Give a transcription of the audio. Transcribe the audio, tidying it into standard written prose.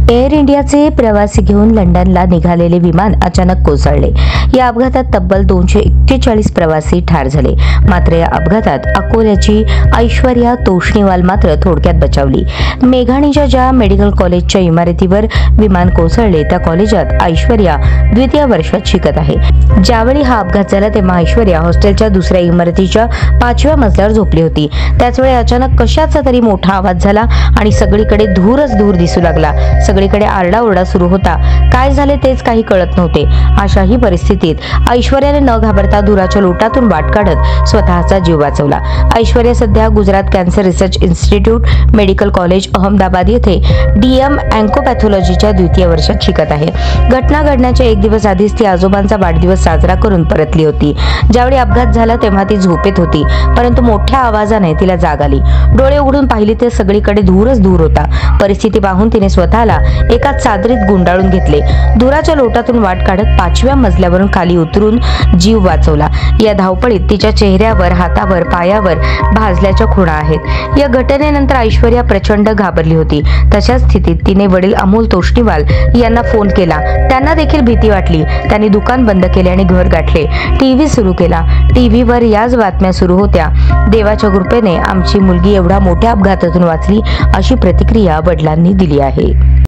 Air इंडियाचे प्रवासी घेऊन लंडनला निघालेले विमान अचानक कोसळले। या अपघातात तब्बल 241 प्रवासी ठार झाले। मात्र या अपघातात अकोल्याची ऐश्वर्या तोष्णीवाल मात्र थोडक्यात बचावली। मेघाणीच्या ज्या मेडिकल कॉलेजच्या इमारतीवर विमान कोसळले त्या कॉलेजात ऐश्वर्या द्वितीय वर्षात शिकत आहे। ज्यावेळी हा अपघात झाला तेव्हा ऐश्वर्या हॉस्टेलच्या दुसऱ्या इमारतीच्या 5व्या मजल्यावर झोपली होती। त्याचवेळी अचानक कशाचा तरी मोठा आवाज झाला आणि सगळीकडे धूरच धूर दिसू लागला। सगळीकडे आरडाओरडा सुरू होता। काय झाले तेच काही कळत नव्हते। अशाही परिस्थितीत ऐश्वर्याने न घाबरता धुराच्या लोटातून वाट काढत स्वतःचा जीव वाचवला। ऐश्वर्या सध्या Gujarat cancer research institute medical college Ahmedabad येथे DM ऑन्कोपॅथॉलॉजीच्या द्वितीय वर्षात शिकत आहे। घटना घडण्याच्या एक दिवस आधीच ती आजोबांचा वाढदिवस साजरा करून परतली होती। ज्यावेळी अपघात झाला तेव्हा ती झोपेत होती, परंतु मोठ्या आवाजाने तिला जाग आली। डोळे उघडून पाहिले तर सगळीकडे धूरच धूर होता। परिस्थिती पाहून तिने स्वतःला एका चादरीत गुंडाळून घेतले। धुराच्या लोटातून वाट काढत 5व्या मजल्यावरून खाली उतरून जीव वाचवला। या धावपळीत तिच्या चेहऱ्यावर, हातावर, पायावर भाजल्याच्या खुणा आहेत। या घटनेनंतर ऐश्वर्या प्रचंड घाबरली होती। तशाच स्थितीत तिने वडील अमोल तोष्णीवाल यांना फोन केला। त्यांना देखील भीती वाटली। त्यांनी दुकान बंद केले आणि घर गाठले। टीव्ही सुरू केला। टीव्हीवर याच बातम्या सुरू होत्या। देवाच्या कृपेने आमची मुलगी एवढ्या मोठ्या अपघातातून वाचली, अशी प्रतिक्रिया वडिलांनी दिली आहे।